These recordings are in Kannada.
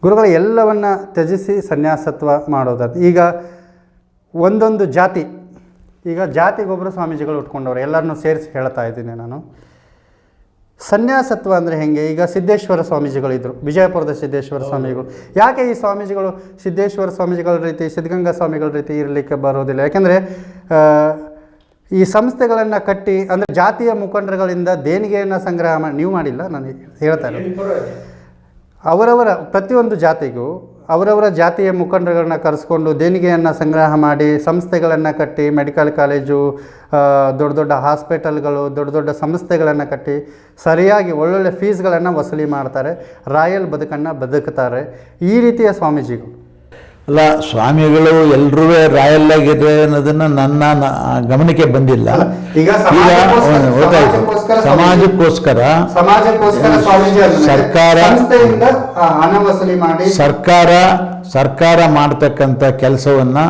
ಗುರುಗಳ ಎಲ್ಲವನ್ನು ತ್ಯಜಿಸಿ ಸನ್ಯಾಸತ್ವ ಮಾಡೋದಾದ್ರೆ ಈಗ ಒಂದೊಂದು ಜಾತಿ, ಈಗ ಜಾತಿಗೊಬ್ಬರು ಸ್ವಾಮೀಜಿಗಳು ಉಟ್ಕೊಂಡವ್ರು, ಎಲ್ಲರನ್ನೂ ಸೇರಿಸಿ ಹೇಳ್ತಾ ಇದ್ದೀನಿ ನಾನು. ಸನ್ಯಾಸತ್ವ ಅಂದರೆ ಹೇಗೆ? ಈಗ ಸಿದ್ದೇಶ್ವರ ಸ್ವಾಮೀಜಿಗಳಿದ್ದರು, ವಿಜಯಪುರದ ಸಿದ್ದೇಶ್ವರ ಸ್ವಾಮಿಗಳು. ಯಾಕೆ ಈ ಸ್ವಾಮೀಜಿಗಳು ಸಿದ್ದೇಶ್ವರ ಸ್ವಾಮೀಜಿಗಳ ರೀತಿ, ಸಿದ್ಧಗಂಗಾ ಸ್ವಾಮಿಗಳ ರೀತಿ ಇರಲಿಕ್ಕೆ ಬರೋದಿಲ್ಲ? ಯಾಕೆಂದರೆ ಈ ಸಂಸ್ಥೆಗಳನ್ನು ಕಟ್ಟಿ, ಅಂದರೆ ಜಾತಿಯ ಮುಖಂಡರುಗಳಿಂದ ದೇಣಿಗೆಯನ್ನು ಸಂಗ್ರಹ ಮಾಡಿ, ನೀವು ಮಾಡಿಲ್ಲ, ನಾನು ಹೇಳ್ತಾ ಇರೋದು, ಅವರವರ ಪ್ರತಿಯೊಂದು ಜಾತಿಗೂ ಅವರವರ ಜಾತಿಯ ಮುಖಂಡರುಗಳನ್ನ ಕರೆಸ್ಕೊಂಡು ದೇಣಿಗೆಯನ್ನು ಸಂಗ್ರಹ ಮಾಡಿ ಸಂಸ್ಥೆಗಳನ್ನು ಕಟ್ಟಿ, ಮೆಡಿಕಲ್ ಕಾಲೇಜು, ದೊಡ್ಡ ದೊಡ್ಡ ಹಾಸ್ಪಿಟಲ್ಗಳು, ದೊಡ್ಡ ದೊಡ್ಡ ಸಂಸ್ಥೆಗಳನ್ನು ಕಟ್ಟಿ ಸರಿಯಾಗಿ ಒಳ್ಳೊಳ್ಳೆ ಫೀಸ್ಗಳನ್ನು ವಸೂಲಿ ಮಾಡ್ತಾರೆ, ರಾಯಲ್ ಬದುಕನ್ನು ಬದುಕ್ತಾರೆ ಈ ರೀತಿಯ ಸ್ವಾಮೀಜಿಗಳು. ಅಲ್ಲ, ಸ್ವಾಮಿಗಳು ಎಲ್ಲರೂ ರಾಯಲ್ ಆಗಿದೆ ಅನ್ನೋದನ್ನು ನನ್ನ ಗಮನಕ್ಕೆ ಬಂದಿಲ್ಲ. ಈಗ ಸಮಾಜಕ್ಕೋಸ್ಕರ ಸರ್ಕಾರ ಹಣ ವಸೂಲಿ ಮಾಡಿ ಸರ್ಕಾರ ಮಾಡ್ತಕ್ಕಂಥ ಕೆಲಸವನ್ನು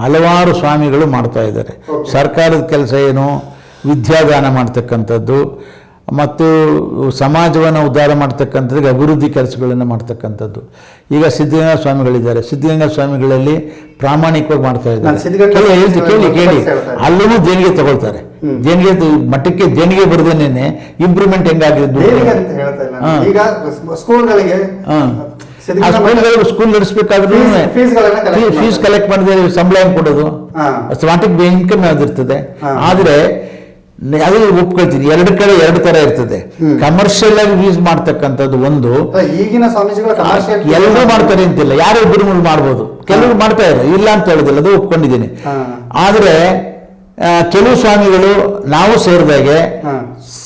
ಹಲವಾರು ಸ್ವಾಮಿಗಳು ಮಾಡ್ತಾ ಇದ್ದಾರೆ. ಸರ್ಕಾರದ ಕೆಲಸ ಏನು? ವಿದ್ಯಾದಾನ ಮಾಡ್ತಕ್ಕಂಥದ್ದು ಮತ್ತು ಸಮಾಜವನ್ನು ಉದ್ಧಾರ ಮಾಡ್ತಕ್ಕಂಥದ್ದು, ಅಭಿವೃದ್ಧಿ ಕೆಲಸಗಳನ್ನು ಮಾಡ್ತಕ್ಕಂಥದ್ದು. ಈಗ ಸಿದ್ಧಗಂಗಾ ಸ್ವಾಮಿಗಳಿದ್ದಾರೆ, ಸಿದ್ಧಗಂಗಾ ಸ್ವಾಮಿಗಳಲ್ಲಿ ಪ್ರಾಮಾಣಿಕವಾಗಿ ಮಾಡ್ತಾ ಇದ್ದಾರೆ. ಕೇಳಿ ಅಲ್ಲೂ ದೇಣಿಗೆ ತಗೊಳ್ತಾರೆ. ದೇಣಿಗೆ ಮಟ್ಟಕ್ಕೆ ದೇಣಿಗೆ ಬರದೇನೆ ಇಂಪ್ರೂವ್ಮೆಂಟ್ ಹೆಂಗಾಗಿದೆ? ಸ್ಕೂಲ್ ನಡೆಸಬೇಕಾದ್ರೂ ಫೀಸ್ ಕಲೆಕ್ಟ್ ಮಾಡಿದ್ರೆ ಸಂಬಳ ಹೆಂಗೆ ಕೊಡೋದು? ಸ್ವಾಟಿಕ್ ಇನ್ಕಮ್ ಯಾವ್ದಿರ್ತದೆ. ಆದರೆ ಅದು ಒಪ್ಕೊಳ್ತೀನಿ, ಎರಡು ಕಡೆ ಎರಡು ತರ ಇರ್ತದೆ. ಕಮರ್ಷಿಯಲ್ ಆಗಿ ಯೂಸ್ ಮಾಡ್ತಕ್ಕಂಥದ್ದು ಒಂದು, ಈಗಿನ ಸ್ವಾಮೀಜಿಗಳು ಎಲ್ಲರೂ ಮಾಡ್ತಾರೆ ಅಂತಿಲ್ಲ, ಯಾರು ಒಬ್ಬರು ಮಾಡ್ಬೋದು, ಕೆಲವರು ಮಾಡ್ತಾ ಇದ್ದಾರೆ, ಇಲ್ಲ ಅಂತ ಹೇಳೋದಿಲ್ಲ, ಅದು ಒಪ್ಕೊಂಡಿದ್ದೀನಿ. ಆದರೆ ಕೆಲವು ಸ್ವಾಮಿಗಳು ನಾವು ಸೇರಿದಾಗೆ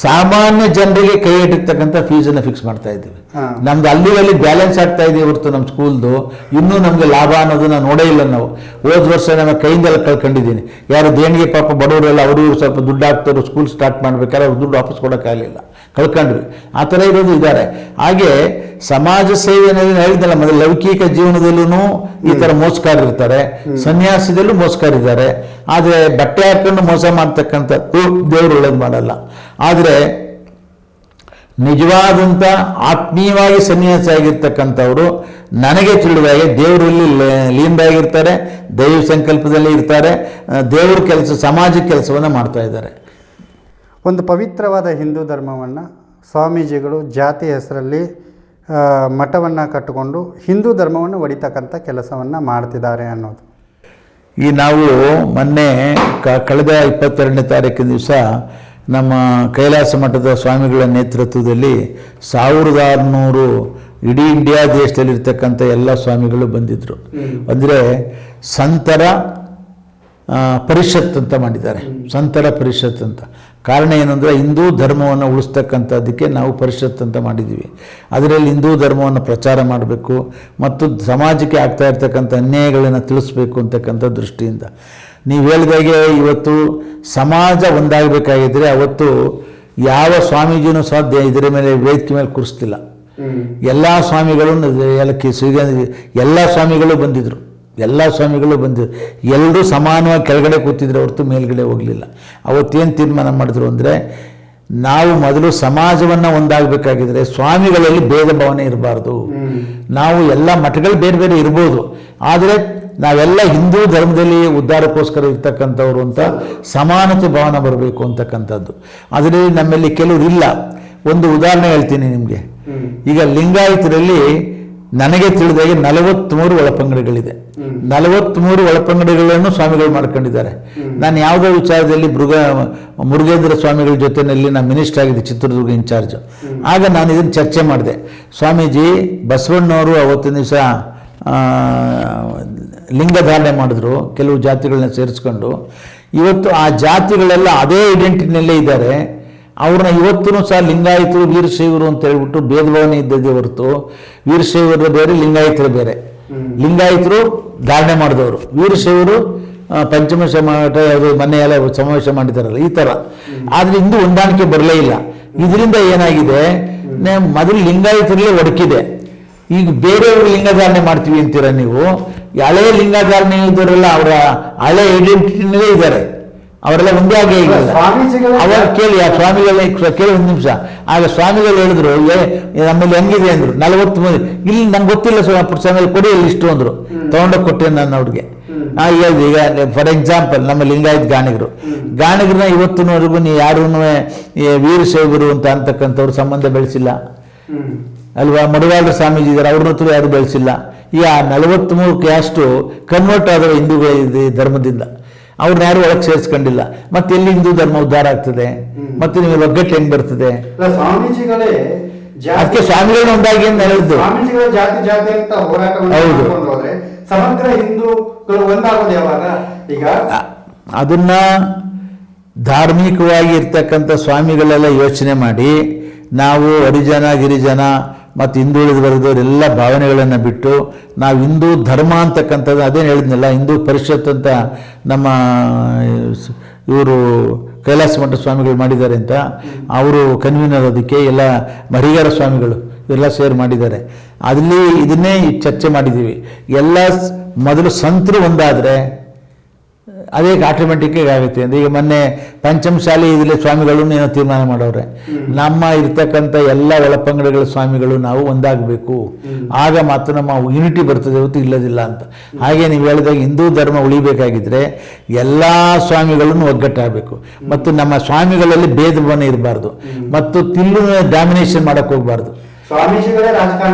ಸಾಮಾನ್ಯ ಜನರಿಗೆ ಕೈ ಇಟ್ಟಿರ್ತಕ್ಕಂಥ ಫೀಸನ್ನು ಫಿಕ್ಸ್ ಮಾಡ್ತಾ ಇದ್ದೀವಿ. ನಮ್ದು ಅಲ್ಲಿ ಬ್ಯಾಲೆನ್ಸ್ ಆಗ್ತಾ ಇದೆ ಹೊರತು ನಮ್ಮ ಸ್ಕೂಲ್ದು ಇನ್ನೂ ನಮಗೆ ಲಾಭ ಅನ್ನೋದನ್ನ ನೋಡೇ ಇಲ್ಲ ನಾವು. ಹೋದ ವರ್ಷ ನಮ್ಮ ಕೈಯಿಂದೆಲ್ಲ ಕಳ್ಕೊಂಡಿದ್ದೀನಿ. ಯಾರು ದೇಣಿಗೆ ಪಾಪ ಬಡವರೆಲ್ಲ ಅವರು ಸ್ವಲ್ಪ ದುಡ್ಡು ಹಾಕ್ತಾರೋ, ಸ್ಕೂಲ್ ಸ್ಟಾರ್ಟ್ ಮಾಡ್ಬೇಕಾದ್ರೆ ಅವ್ರು ದುಡ್ಡು ವಾಪಸ್ ಕೊಡೋಕ್ಕಾಗಲಿಲ್ಲ, ಕಳ್ಕೊಂಡ್ವಿ. ಆ ಥರ ಇರೋದು ಇದ್ದಾರೆ. ಹಾಗೆ ಸಮಾಜ ಸೇವೆ ಅನ್ನೋದನ್ನ ಹೇಳಿದಲ್ಲ, ಮೊದಲು ಲೌಕಿಕ ಜೀವನದಲ್ಲೂ ಈ ಥರ ಮೋಸಗಾರರಿರ್ತಾರೆ, ಸನ್ಯಾಸದಲ್ಲೂ ಮೋಸಗಾರಿದ್ದಾರೆ. ಆದರೆ ಬಟ್ಟೆ ಹಾಕೊಂಡು ಮೋಸ ಮಾಡ್ತಕ್ಕಂಥದ್ದು ದೇವರು ಒಳ್ಳೇದು ಮಾಡಲ್ಲ. ಆದರೆ ನಿಜವಾದಂಥ ಆತ್ಮೀಯವಾಗಿ ಸನ್ಯಾಸ ಆಗಿರ್ತಕ್ಕಂಥವ್ರು ನನಗೆ ತಿಳಿದಾಗೆ ದೇವರಲ್ಲಿ ಲೀನರಾಗಿರ್ತಾರೆ, ದೈವ ಸಂಕಲ್ಪದಲ್ಲಿ ಇರ್ತಾರೆ, ದೇವ್ರ ಕೆಲಸ, ಸಮಾಜ ಕೆಲಸವನ್ನು ಮಾಡ್ತಾ ಇದ್ದಾರೆ. ಒಂದು ಪವಿತ್ರವಾದ ಹಿಂದೂ ಧರ್ಮವನ್ನು ಸ್ವಾಮೀಜಿಗಳು ಜಾತಿ ಹೆಸರಲ್ಲಿ ಮಠವನ್ನು ಕಟ್ಟಿಕೊಂಡು ಹಿಂದೂ ಧರ್ಮವನ್ನು ಒಡಿತಕ್ಕಂಥ ಕೆಲಸವನ್ನು ಮಾಡ್ತಿದ್ದಾರೆ ಅನ್ನೋದು. ಈ ನಾವು ಮೊನ್ನೆ ಕಳೆದ 22ನೇ ತಾರೀಕಿನ ದಿವಸ ನಮ್ಮ ಕೈಲಾಸ ಮಠದ ಸ್ವಾಮಿಗಳ ನೇತೃತ್ವದಲ್ಲಿ 1600 ಇಡೀ ಇಂಡಿಯಾ ದೇಶದಲ್ಲಿರ್ತಕ್ಕಂಥ ಎಲ್ಲ ಸ್ವಾಮಿಗಳು ಬಂದಿದ್ದರು. ಅಂದರೆ ಸಂತರ ಪರಿಷತ್ ಅಂತ ಮಾಡಿದ್ದಾರೆ, ಸಂತರ ಪರಿಷತ್ ಅಂತ. ಕಾರಣ ಏನಂದರೆ ಹಿಂದೂ ಧರ್ಮವನ್ನು ಉಳಿಸ್ತಕ್ಕಂಥದ್ದಕ್ಕೆ ನಾವು ಪರಿಷತ್ ಅಂತ ಮಾಡಿದ್ದೀವಿ. ಅದರಲ್ಲಿ ಹಿಂದೂ ಧರ್ಮವನ್ನು ಪ್ರಚಾರ ಮಾಡಬೇಕು ಮತ್ತು ಸಮಾಜಕ್ಕೆ ಆಗ್ತಾ ಇರ್ತಕ್ಕಂಥ ಅನ್ಯಾಯಗಳನ್ನು ತಿಳಿಸ್ಬೇಕು ಅಂತಕ್ಕಂಥ ದೃಷ್ಟಿಯಿಂದ. ನೀವು ಹೇಳಿದಾಗೆ ಇವತ್ತು ಸಮಾಜ ಒಂದಾಗಬೇಕಾಗಿದ್ದರೆ ಅವತ್ತು ಯಾವ ಸ್ವಾಮೀಜಿನೂ ಸಹ ಇದರ ಮೇಲೆ ವೇದಿಕೆ ಮೇಲೆ ಕೂರಿಸ್ತಿಲ್ಲ. ಎಲ್ಲ ಸ್ವಾಮಿಗಳು ಎಲ್ಲ ಸ್ವಾಮಿಗಳು ಬಂದಿದ್ದರು, ಎಲ್ಲರೂ ಸಮಾನವಾಗಿ ಕೆಳಗಡೆ ಕೂತಿದ್ರೆ ಹೊರತು ಮೇಲ್ಗಡೆ ಹೋಗಲಿಲ್ಲ. ಅವತ್ತೇನು ತೀರ್ಮಾನ ಮಾಡಿದ್ರು ಅಂದರೆ, ನಾವು ಮೊದಲು ಸಮಾಜವನ್ನು ಒಂದಾಗಬೇಕಾಗಿದ್ರೆ ಸ್ವಾಮಿಗಳಲ್ಲಿ ಭೇದ ಭಾವನೆ ಇರಬಾರ್ದು. ನಾವು ಎಲ್ಲ ಮಠಗಳು ಬೇರೆ ಬೇರೆ ಇರ್ಬೋದು, ಆದರೆ ನಾವೆಲ್ಲ ಹಿಂದೂ ಧರ್ಮದಲ್ಲಿ ಉದ್ಧಾರಕ್ಕೋಸ್ಕರ ಇರ್ತಕ್ಕಂಥವ್ರು ಅಂತ ಸಮಾನತೆ ಭಾವನೆ ಬರಬೇಕು ಅಂತಕ್ಕಂಥದ್ದು. ಅದರಲ್ಲಿ ನಮ್ಮಲ್ಲಿ ಕೆಲವರು ಇಲ್ಲ. ಒಂದು ಉದಾಹರಣೆ ಹೇಳ್ತೀನಿ ನಿಮಗೆ. ಈಗ ಲಿಂಗಾಯತರಲ್ಲಿ ನನಗೆ ತಿಳಿದಾಗೆ 43 ಒಳಪಂಗಡಗಳಿದೆ. 43 ಒಳಪಂಗಡಗಳನ್ನು ಸ್ವಾಮಿಗಳು ಮಾಡ್ಕೊಂಡಿದ್ದಾರೆ. ನಾನು ಯಾವುದೋ ವಿಚಾರದಲ್ಲಿ ಮುರುಗೇಂದ್ರ ಸ್ವಾಮಿಗಳ ಜೊತೆಯಲ್ಲಿ ನಾನು ಮಿನಿಸ್ಟರ್ ಆಗಿದ್ದೆ, ಚಿತ್ರದುರ್ಗ ಇನ್ಚಾರ್ಜ್. ಆಗ ನಾನು ಇದನ್ನು ಚರ್ಚೆ ಮಾಡಿದೆ. ಸ್ವಾಮೀಜಿ ಬಸವಣ್ಣವರು ಅವತ್ತಿನ ದಿವಸ ಲಿಂಗಧಾರಣೆ ಮಾಡಿದ್ರು, ಕೆಲವು ಜಾತಿಗಳನ್ನ ಸೇರಿಸ್ಕೊಂಡು. ಇವತ್ತು ಆ ಜಾತಿಗಳೆಲ್ಲ ಅದೇ ಐಡೆಂಟಿಟಿನಲ್ಲೇ ಇದ್ದಾರೆ. ಅವ್ರನ್ನ ಇವತ್ತೂ ಸಹ ಲಿಂಗಾಯತರು, ವೀರಶೈವರು ಅಂತ ಹೇಳ್ಬಿಟ್ಟು ಭೇದ ಭಾವನೆ ಇದ್ದದ್ದೇ ಹೊರತು ವೀರಶೈವರು ಬೇರೆ, ಲಿಂಗಾಯತರು ಬೇರೆ. ಲಿಂಗಾಯತರು ಧಾರಣೆ ಮಾಡಿದವರು, ವೀರಶೈವರು ಪಂಚಮ ಸಮಾವೇಶ ಮೊನ್ನೆ ಎಲ್ಲ ಸಮಾವೇಶ ಮಾಡಿದಾರಲ್ಲ, ಈ ಥರ. ಆದರೆ ಇಂದು ಹೊಂದಾಣಿಕೆ ಬರಲೇ ಇಲ್ಲ. ಇದರಿಂದ ಏನಾಗಿದೆ, ಮೊದಲು ಲಿಂಗಾಯತರಲ್ಲೇ ಒಡಕಿದೆ. ಈಗ ಬೇರೆಯವರು ಲಿಂಗಧಾರಣೆ ಮಾಡ್ತೀವಿ ಅಂತೀರ ನೀವು. ಹಳೆ ಲಿಂಗಧಾರಣೆ ಇದ್ದವರೆಲ್ಲ ಅವರ ಹಳೆ ಐಡೆಂಟಿಟಿನಲ್ಲೇ ಇದ್ದಾರೆ. ಅವರೆಲ್ಲ ಒಂದೇ ಆಗೇ ಇಲ್ಲ. ಸ್ವಾಮೀಜಿಗಳೇ ಅವಾಗ ಕೇಳಿ ಆ ಸ್ವಾಮಿಗಳೇ ಕೇಳಿ ಒಂದು ನಿಮಿಷ. ಆಗ ಸ್ವಾಮಿಗಳು ಹೇಳಿದ್ರು ನಮ್ಮಲ್ಲಿ ಹೆಂಗಿದೆ ಅಂದ್ರು 40 ಮಂದಿ. ಇಲ್ಲಿ ನಂಗೆ ಗೊತ್ತಿಲ್ಲ ಸ್ವಾಮಿ ಕೊಡಿ ಇಲ್ಲಿ ಇಷ್ಟು ಅಂದ್ರು. ತಗೊಂಡೋಗಿ ಕೊಟ್ಟೆ ನಾನು ಅವ್ರಿಗೆ. ಹೇಳ್ದು ಈಗ ಫಾರ್ ಎಕ್ಸಾಂಪಲ್ ನಮ್ಮ ಲಿಂಗಾಯತ್ ಗಾಣಿಗರನ್ನ ಇವತ್ತಿನವರೆಗೂ ನೀವು ಯಾರೂ ವೀರಶೈವರು ಅಂತ ಅಂತಕ್ಕಂಥವ್ರು ಸಂಬಂಧ ಬೆಳೆಸಿಲ್ಲ ಅಲ್ವಾ. ಮಡಿವಾಳ ಸ್ವಾಮೀಜಿ ಇದ್ದಾರೆ, ಅವ್ರ ಹತ್ರ ಯಾರು ಬೆಳೆಸಿಲ್ಲ. ಈ 43 ಕ್ಯಾಸ್ಟು ಕನ್ವರ್ಟ್ ಆದವು ಹಿಂದೂ ಧರ್ಮದಿಂದ, ಅವ್ರನ್ನ ಯಾರು ಒಳಗೆ ಸೇರಿಸ್ಕೊಂಡಿಲ್ಲ. ಮತ್ತೆ ಎಲ್ಲಿ ಹಿಂದೂ ಧರ್ಮ ಉದ್ಧಾರ ಆಗ್ತದೆ? ಮತ್ತೆ ನಿಮಗೆ ಒಗ್ಗಟ್ಟು ಹೆಂಗ್ ಬರ್ತದೆ? ಸ್ವಾಮೀಜಿಗಳೇ ಅದಕ್ಕೆ ಸ್ವಾಮಿಗಳನ್ನ ಒಂದಾಗಿ ಅಂತ ಹೇಳಿದ್ದು. ಸ್ವಾಮೀಜಿಗಳ ಜಾತಿ ಜಾತಿ ಅಂತ ಹೋರಾಟವನ್ನು ಹೋದ್ರೆ ಸಮಗ್ರ ಹಿಂದೂಗಳು ಒಂದಾಗೋದು ಯಾವಾಗ? ಈಗ ಅದನ್ನ ಧಾರ್ಮಿಕವಾಗಿ ಇರ್ತಕ್ಕಂಥ ಸ್ವಾಮಿಗಳೆಲ್ಲ ಯೋಚನೆ ಮಾಡಿ, ನಾವು ಹರಿಜನ ಗಿರಿಜನ ಮತ್ತು ಹಿಂದುಳಿದ ವರ್ಗದವರೆಲ್ಲ ಭಾವನೆಗಳನ್ನು ಬಿಟ್ಟು ನಾವು ಹಿಂದೂ ಧರ್ಮ ಅಂತಕ್ಕಂಥದ್ದು, ಅದೇನು ಹೇಳಿದ್ನಲ್ಲ, ಹಿಂದೂ ಪರಿಷತ್ ಅಂತ ನಮ್ಮ ಇವರು ಕೈಲಾಸ ಮಠ ಸ್ವಾಮಿಗಳು ಮಾಡಿದ್ದಾರೆ ಅಂತ, ಅವರು ಕನ್ವೀನರ್. ಅದಕ್ಕೆ ಎಲ್ಲ ಮರಿಗಾರ ಸ್ವಾಮಿಗಳು ಇವೆಲ್ಲ ಸೇರ್ ಮಾಡಿದ್ದಾರೆ. ಅಲ್ಲಿ ಇದನ್ನೇ ಚರ್ಚೆ ಮಾಡಿದ್ದೀವಿ. ಎಲ್ಲ ಮೊದಲು ಸಂತರು ಒಂದಾದರೆ ಅದೇ ಆಟೋಮೆಟಿಕ್ ಆಗುತ್ತೆ ಅಂತ. ಈಗ ಮೊನ್ನೆ ಪಂಚಮಶಾಲಿ ಇದರಲ್ಲಿ ಸ್ವಾಮಿಗಳನ್ನು ಏನೋ ತೀರ್ಮಾನ ಮಾಡವ್ರೆ. ನಮ್ಮ ಇರ್ತಕ್ಕಂಥ ಎಲ್ಲ ಒಳಪಂಗಡಗಳ ಸ್ವಾಮಿಗಳು ನಾವು ಒಂದಾಗಬೇಕು, ಆಗ ಮಾತ್ರ ನಮ್ಮ ಯೂನಿಟಿ ಬರ್ತದೆ, ಹೊತ್ತು ಇಲ್ಲದಿಲ್ಲ ಅಂತ. ಹಾಗೆ ನೀವು ಹೇಳಿದಾಗ ಹಿಂದೂ ಧರ್ಮ ಉಳಿಬೇಕಾಗಿದ್ರೆ ಎಲ್ಲ ಸ್ವಾಮಿಗಳನ್ನು ಒಗ್ಗಟ್ಟಾಗಬೇಕು. ಮತ್ತು ನಮ್ಮ ಸ್ವಾಮಿಗಳಲ್ಲಿ ಭೇದ ಭಾವನೆ ಇರಬಾರ್ದು, ಮತ್ತು ತಿಲ್ಲು ಡಾಮಿನೇಷನ್ ಮಾಡಕ್ಕೆ ಹೋಗ್ಬಾರ್ದು. ಸ್ವಾಮೀಜಿಗಳೇ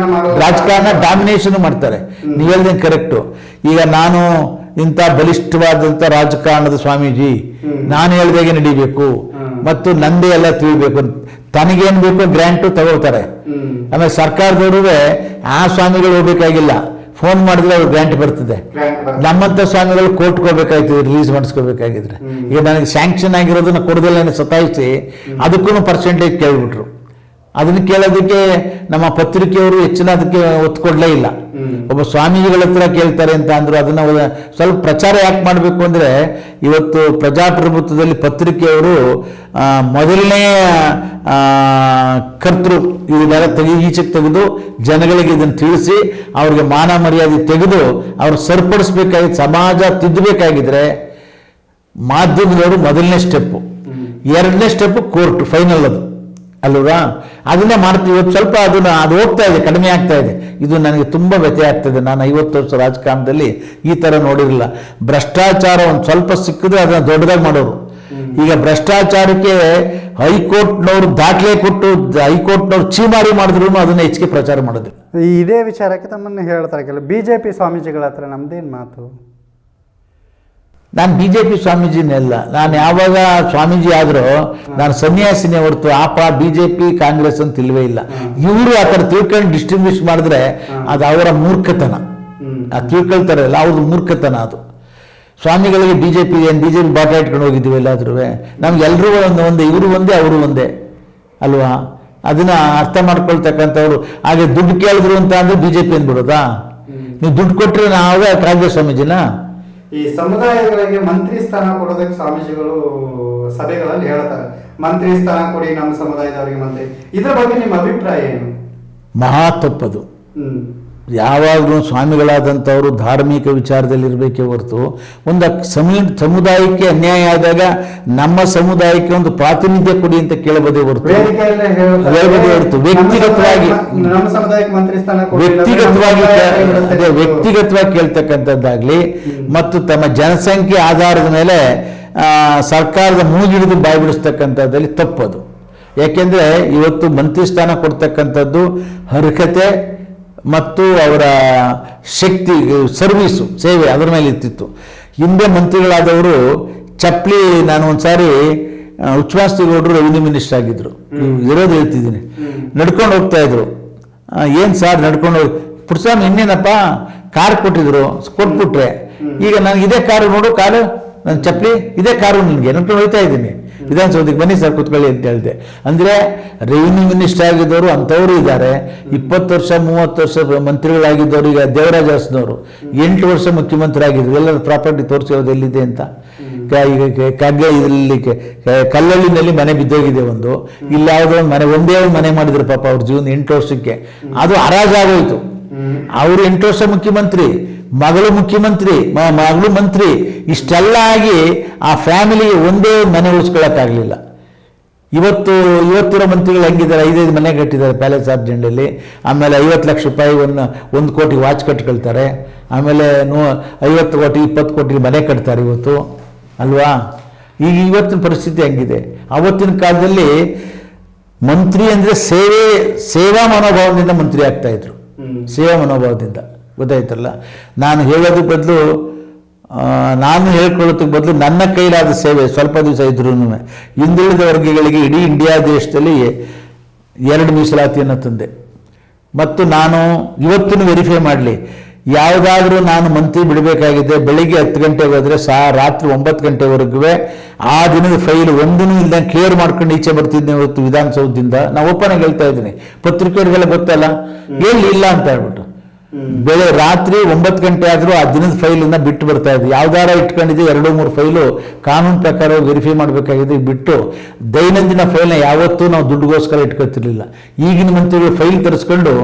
ರಾಜಕಾರಣ ಡಾಮಿನೇಷನ್ ಮಾಡ್ತಾರೆ. ನೀವು ಹೇಳ್ದಂಗೆ ಕರೆಕ್ಟು. ಈಗ ನಾನು ಇಂಥ ಬಲಿಷ್ಠವಾದಂಥ ರಾಜಕಾರಣದ ಸ್ವಾಮೀಜಿ, ನಾನು ಹೇಳ್ದಾಗೆ ನಡಿಬೇಕು ಮತ್ತು ನಂದೇ ಎಲ್ಲ ತಿಳಿಬೇಕು, ತನಗೇನು ಬೇಕು ಗ್ರ್ಯಾಂಟು ತಗೋತಾರೆ. ಆಮೇಲೆ ಸರ್ಕಾರದವರು ಆ ಸ್ವಾಮಿಗಳು ಹೋಗ್ಬೇಕಾಗಿಲ್ಲ, ಫೋನ್ ಮಾಡಿದ್ರೆ ಅವ್ರು ಗ್ರ್ಯಾಂಟ್ ಬರ್ತದೆ. ನಮ್ಮಂಥ ಸ್ವಾಮಿಗಳು ಕೋರ್ಟ್ಗೆ ಹೋಗ್ಬೇಕಾಯ್ತದೆ ರಿಲೀಸ್ ಮಾಡಿಸ್ಕೋಬೇಕಾಗಿದ್ರೆ. ಈಗ ನನಗೆ ಸ್ಯಾಂಕ್ಷನ್ ಆಗಿರೋದನ್ನ ಕೊಡದಲ್ಲ ಸತಾಯಿಸಿ ಅದಕ್ಕೂ ಪರ್ಸೆಂಟೇಜ್ ಕೇಳ್ಬಿಟ್ರು. ಅದನ್ನು ಕೇಳೋದಕ್ಕೆ ನಮ್ಮ ಪತ್ರಿಕೆಯವರು ಹೆಚ್ಚಿನ ಅದಕ್ಕೆ ಒತ್ತು ಕೊಡಲೇ ಇಲ್ಲ. ಒಬ್ಬ ಸ್ವಾಮೀಜಿಗಳ ಹತ್ರ ಕೇಳ್ತಾರೆ ಅಂತ ಅಂದ್ರು. ಅದನ್ನು ಸ್ವಲ್ಪ ಪ್ರಚಾರ ಯಾಕೆ ಮಾಡಬೇಕು ಅಂದರೆ, ಇವತ್ತು ಪ್ರಜಾಪ್ರಭುತ್ವದಲ್ಲಿ ಪತ್ರಿಕೆಯವರು ಮೊದಲನೇ ಕರ್ತೃ. ಇದನ್ನೆಲ್ಲ ಈಚೆಗೆ ತೆಗೆದು ಜನಗಳಿಗೆ ಇದನ್ನು ತಿಳಿಸಿ ಅವ್ರಿಗೆ ಮಾನ ಮರ್ಯಾದೆ ತೆಗೆದು ಅವ್ರು ಸರಿಪಡಿಸ್ಬೇಕಾಗಿದ್ದು, ಸಮಾಜ ತಿದ್ದಬೇಕಾಗಿದ್ರೆ ಮಾಧ್ಯಮದವರು ಮೊದಲನೇ ಸ್ಟೆಪ್ಪು. ಎರಡನೇ ಸ್ಟೆಪ್ಪು ಕೋರ್ಟ್, ಫೈನಲ್ ಅದು ಅಲ್ವಾ. ಅದನ್ನೇ ಮಾಡ್ತೀವಿ. ಇವತ್ತು ಸ್ವಲ್ಪ ಅದು ಹೋಗ್ತಾ ಇದೆ, ಕಡಿಮೆ ಆಗ್ತಾ ಇದೆ. ಇದು ನನಗೆ ತುಂಬ ವ್ಯತ್ಯಯ ಆಗ್ತದೆ. ನಾನು 50 ವರ್ಷ ರಾಜಕಾರಣದಲ್ಲಿ ಈ ಥರ ನೋಡಿರಲಿಲ್ಲ. ಭ್ರಷ್ಟಾಚಾರ ಒಂದು ಸ್ವಲ್ಪ ಸಿಕ್ಕಿದ್ರೆ ಅದನ್ನು ದೊಡ್ಡದಾಗಿ ಮಾಡೋರು. ಈಗ ಭ್ರಷ್ಟಾಚಾರಕ್ಕೆ ಹೈಕೋರ್ಟ್ನವ್ರು ದಾಖಲೆ ಕೊಟ್ಟು ಹೈಕೋರ್ಟ್ನವ್ರು ಚೀಮಾರಿ ಮಾಡಿದ್ರು ಅದನ್ನು ಹೆಚ್ಚಿಗೆ ಪ್ರಚಾರ ಮಾಡೋದು. ಇದೇ ವಿಚಾರಕ್ಕೆ ತಮ್ಮನ್ನು ಹೇಳ್ತಾರೆ ಕೆಲವು BJP ಸ್ವಾಮೀಜಿಗಳ ಹತ್ರ ನಮ್ದೇನು ಮಾತು? ನಾನು BJP ಸ್ವಾಮೀಜಿನೆಲ್ಲ. ನಾನು ಯಾವಾಗ ಸ್ವಾಮೀಜಿ ಆದರೂ ನಾನು ಸನ್ಯಾಸಿನೇ ಹೊರತು BJP ಕಾಂಗ್ರೆಸ್ ಅಂತ ಇಲ್ವೇ ಇಲ್ಲ. ಇವರು ಆ ಥರ ತಿಳ್ಕೊಂಡು ಡಿಸ್ಟಿಂಗ್ವಿಷ್ ಮಾಡಿದ್ರೆ ಅದು ಅವರ ಮೂರ್ಖತನ. ಆ ತಿಳ್ಕೊಳ್ತಾರಲ್ಲ ಅವ್ರದ್ದು ಮೂರ್ಖತನ ಅದು. ಸ್ವಾಮಿಗಳಿಗೆ BJP ಬಾಟ ಇಟ್ಕೊಂಡು ಹೋಗಿದ್ದೀವಿ ಎಲ್ಲಾದ್ರೂ. ನಮ್ಗೆ ಎಲ್ಲರೂ ಒಂದೇ, ಇವರು ಒಂದೇ ಅವರು ಒಂದೇ ಅಲ್ವಾ. ಅದನ್ನ ಅರ್ಥ ಮಾಡ್ಕೊಳ್ತಕ್ಕಂಥವ್ರು. ಹಾಗೆ ದುಡ್ಡು ಕೇಳಿದ್ರು ಅಂತ ಅಂದ್ರೆ BJP ಅಂದ್ಬಿಡೋದಾ? ನೀವು ದುಡ್ಡು ಕೊಟ್ಟರೆ ನಾವೇ ಕಾಂಗ್ರೆಸ್ ಸ್ವಾಮೀಜಿನ? ಈ ಸಮುದಾಯಗಳಿಗೆ ಮಂತ್ರಿ ಸ್ಥಾನ ಕೊಡೋದಕ್ಕೆ ಸ್ವಾಮೀಜಿಗಳು ಸಭೆಗಳಲ್ಲಿ ಹೇಳ್ತಾರೆ, ಮಂತ್ರಿ ಸ್ಥಾನ ಕೊಡಿ ನಮ್ಮ ಸಮುದಾಯದವರಿಗೆ ಮಂತ್ರಿ. ಇದರ ಬಗ್ಗೆ ನಿಮ್ಮ ಅಭಿಪ್ರಾಯ ಏನು? ಮಹಾ ತಪ್ಪದು. ಯಾವಾಗಲೂ ಸ್ವಾಮಿಗಳಾದಂಥವರು ಧಾರ್ಮಿಕ ವಿಚಾರದಲ್ಲಿ ಇರಬೇಕೇ ಹೊರತು ಒಂದು ಸಮುದಾಯಕ್ಕೆ ಅನ್ಯಾಯ ಆದಾಗ ನಮ್ಮ ಸಮುದಾಯಕ್ಕೆ ಒಂದು ಪ್ರಾತಿನಿಧ್ಯ ಕೊಡಿ ಅಂತ ಕೇಳಬಹುದೇ ಹೊರತು ವ್ಯಕ್ತಿಗತವಾಗಿ ಕೇಳ್ತಕ್ಕಂಥದ್ದಾಗ್ಲಿ ಮತ್ತು ತಮ್ಮ ಜನಸಂಖ್ಯೆ ಆಧಾರದ ಮೇಲೆ ಸರ್ಕಾರದ ಮೂಗಿಡಿದು ಬಾಯಿ ಬಿಡಿಸ್ತಕ್ಕಂಥದ್ದಲ್ಲಿ ತಪ್ಪದು. ಯಾಕೆಂದ್ರೆ ಇವತ್ತು ಮಂತ್ರಿ ಸ್ಥಾನ ಕೊಡ್ತಕ್ಕಂಥದ್ದು ಅರ್ಹತೆ ಮತ್ತು ಅವರ ಶಕ್ತಿ, ಸರ್ವೀಸು, ಸೇವೆ ಅದರ ಮೇಲೆ ಇರ್ತಿತ್ತು. ಹಿಂದೆ ಮಂತ್ರಿಗಳಾದವರು ಚಪ್ಪಲಿ, ನಾನು ಒಂದ್ಸಾರಿ ಉಚ್ಛ್ವಾಸ್ತಿಗೌಡರು ರೆವಿನ್ಯೂ ಮಿನಿಸ್ಟರ್ ಆಗಿದ್ರು, ಇರೋದು ಹೇಳ್ತಿದ್ದೀನಿ, ನಡ್ಕೊಂಡು ಹೋಗ್ತಾ ಇದ್ರು. ಏನು ಸಾರ್ ನಡ್ಕೊಂಡು ಹೋಗಿ ಪುಟ್ಸ್ವಾಮಿ ಇನ್ನೇನಪ್ಪ ಕಾರ್ ಕೊಟ್ಟಿದ್ರು, ಕೊಟ್ಬಿಟ್ರೆ ಈಗ ನನಗೆ ಇದೇ ಕಾರು ನೋಡು, ಕಾರು ನನ್ನ ಚಪ್ಪಲಿ ಇದೇ ಕಾರು ನನಗೆ ನಡ್ಕೊಂಡು ಹೋಗ್ತಾ ಇದ್ದೀನಿ ವಿಧಾನಸೌಧಕ್ಕೆ, ಬನ್ನಿ ಸರ್ ಕೂತ್ಕೊಳ್ಳಿ ಅಂತ ಹೇಳಿದೆ. ಅಂದರೆ ರೆವಿನ್ಯೂ ಮಿನಿಸ್ಟರ್ ಆಗಿದ್ದವರು ಅಂಥವರು ಇದ್ದಾರೆ. 20 ವರ್ಷ 30 ವರ್ಷ ಮಂತ್ರಿಗಳಾಗಿದ್ದವರು. ಈಗ ದೇವರಾಜ ಅರಸನವರು 8 ವರ್ಷ ಮುಖ್ಯಮಂತ್ರಿ ಆಗಿದ್ರು. ಎಲ್ಲರ ಪ್ರಾಪರ್ಟಿ ತೋರಿಸಿರೋದು ಎಲ್ಲಿದೆ ಅಂತ. ಈಗ ಇದರಲ್ಲಿ ಕಲ್ಲಳ್ಳಿನಲ್ಲಿ ಮನೆ ಬಿದ್ದೋಗಿದೆ ಒಂದು, ಇಲ್ಲಿ ಯಾವುದೋ ಒಂದು ಮನೆ, ಒಂದೇ ಒಂದು ಮನೆ ಮಾಡಿದ್ರು ಪಾಪ ಅವ್ರ ಜೀವನ 8 ವರ್ಷಕ್ಕೆ. ಅದು ಹರಾಜಾಗೋಯ್ತು. ಅವರು 8 ವರ್ಷ ಮುಖ್ಯಮಂತ್ರಿ, ಮಗಳು ಮುಖ್ಯಮಂತ್ರಿ, ಮಗಳು ಮಂತ್ರಿ, ಇಷ್ಟೆಲ್ಲ ಆಗಿ ಆ ಫ್ಯಾಮಿಲಿಗೆ ಒಂದೇ ಮನೆ ಉಳಿಸ್ಕೊಳ್ಳೋಕ್ಕಾಗಲಿಲ್ಲ. ಇವತ್ತಿರೋ ಮಂತ್ರಿಗಳು ಹೆಂಗಿದ್ದಾರೆ, 5 ಮನೆ ಕಟ್ಟಿದ್ದಾರೆ ಪ್ಯಾಲೇಸ್ ಆರ್ಜೆಂಡಲ್ಲಿ. ಆಮೇಲೆ 50 ಲಕ್ಷ ರೂಪಾಯಿ 1 ಕೋಟಿ ವಾಚ್ ಕಟ್ಕೊಳ್ತಾರೆ. ಆಮೇಲೆ 50 ಕೋಟಿ 20 ಕೋಟಿ ಮನೆ ಕಟ್ತಾರೆ ಇವತ್ತು, ಅಲ್ವಾ? ಇವತ್ತಿನ ಪರಿಸ್ಥಿತಿ ಹೆಂಗಿದೆ. ಆವತ್ತಿನ ಕಾಲದಲ್ಲಿ ಮಂತ್ರಿ ಅಂದರೆ ಸೇವಾ ಮನೋಭಾವದಿಂದ ಮಂತ್ರಿ ಆಗ್ತಾಯಿದ್ರು, ಸೇವಾ ಮನೋಭಾವದಿಂದ, ಗೊತ್ತಾಯ್ತಲ್ಲ? ನಾನು ಹೇಳೋದಕ್ಕೆ ಬದಲು, ನಾನು ಹೇಳ್ಕೊಳ್ಳೋದಕ್ಕೆ ಬದಲು ನನ್ನ ಕೈಲಾದ ಸೇವೆ ಸ್ವಲ್ಪ ದಿವಸ ಇದ್ರೂ ಹಿಂದುಳಿದ ವರ್ಗಗಳಿಗೆ ಇಡೀ ಇಂಡಿಯಾ ದೇಶದಲ್ಲಿ 2 ಮೀಸಲಾತಿಯನ್ನು ತಂದೆ. ಮತ್ತು ನಾನು ಇವತ್ತೂ ವೆರಿಫೈ ಮಾಡಲಿ, ಯಾವುದಾದ್ರೂ ನಾನು ಮಂತ್ರಿ ಬಿಡಬೇಕಾಗಿದೆ ಬೆಳಿಗ್ಗೆ 10 ಗಂಟೆಗೆ ಹೋದರೆ ರಾತ್ರಿ 9 ಗಂಟೆವರೆಗೂ ಆ ದಿನದ ಫೈಲ್ ಒಂದೂ ಇಲ್ಲದೆ ಕ್ಲಿಯರ್ ಮಾಡ್ಕೊಂಡು ಈಚೆ ಬರ್ತಿದ್ದೆ ಇವತ್ತು ವಿಧಾನಸೌಧದಿಂದ. ನಾವು ಓಪನಾಗಿ ಹೇಳ್ತಾ ಇದ್ದೀನಿ, ಪತ್ರಿಕೆಯವರಿಗೆಲ್ಲ ಗೊತ್ತಲ್ಲ, ಇಲ್ಲ ಅಂತ ಹೇಳ್ಬಿಟ್ಟು ರಾತ್ರಿ 9 ಗಂಟೆ ಆದರೂ ಆ ದಿನದ ಫೈಲನ್ನು ಬಿಟ್ಟು ಬರ್ತಾ ಇದ್ವಿ. ಯಾವ್ದಾರ ಇಟ್ಕೊಂಡಿದ್ದೆ 2-3 ಫೈಲು ಕಾನೂನು ಪ್ರಕಾರ ವೆರಿಫೈ ಮಾಡಬೇಕಾಗಿದೆ ಬಿಟ್ಟು ದೈನಂದಿನ ಫೈಲ್ನ ಯಾವತ್ತೂ ನಾವು ದುಡ್ಡುಗೋಸ್ಕರ ಇಟ್ಕೊತಿರ್ಲಿಲ್ಲ. ಈಗಿನ ಮಂತ್ರಿಗಳು ಫೈಲ್ ತರಿಸ್ಕೊಂಡು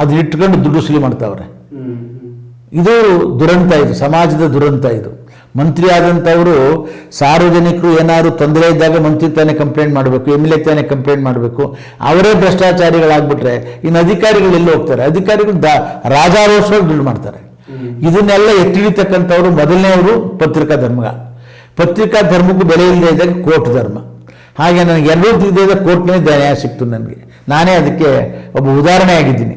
ಅದನ್ನ ಇಟ್ಕೊಂಡು ದುಡ್ಡು ವಸೂಲಿ ಮಾಡ್ತಾವ್ರೆ. ಇದು ದುರಂತ, ಇದು ಸಮಾಜದ ದುರಂತ. ಇದು ಮಂತ್ರಿ ಆದಂಥವರು ಸಾರ್ವಜನಿಕರು ಏನಾದ್ರು ತೊಂದರೆ ಇದ್ದಾಗ ಮಂತ್ರಿ ತಾನೇ ಕಂಪ್ಲೇಂಟ್ ಮಾಡಬೇಕು, MLA ತಾನೇ ಕಂಪ್ಲೇಂಟ್ ಮಾಡಬೇಕು. ಅವರೇ ಭ್ರಷ್ಟಾಚಾರಿಗಳಾಗ್ಬಿಟ್ರೆ ಇನ್ನು ಅಧಿಕಾರಿಗಳು ಎಲ್ಲಿ ಹೋಗ್ತಾರೆ? ಅಧಿಕಾರಿಗಳು ರಾಜಾರೋಷವಾಗಿ ದುಡ್ಡು ಮಾಡ್ತಾರೆ. ಇದನ್ನೆಲ್ಲ ಎತ್ತಿಡಿತಕ್ಕಂಥವ್ರು ಮೊದಲನೇವರು ಪತ್ರಿಕಾ ಧರ್ಮಕ್ಕೂ ಬೆಲೆ ಇಲ್ಲದೆ ಇದ್ದಾಗ ಕೋರ್ಟ್ ಧರ್ಮ. ಹಾಗೆ ನನಗೆ 2 ತಿಳಿದ ಕೋರ್ಟ್ನಲ್ಲಿ ನ್ಯಾಯ ಸಿಕ್ತು ನನಗೆ. ನಾನೇ ಅದಕ್ಕೆ ಒಬ್ಬ ಉದಾಹರಣೆ ಆಗಿದ್ದೀನಿ.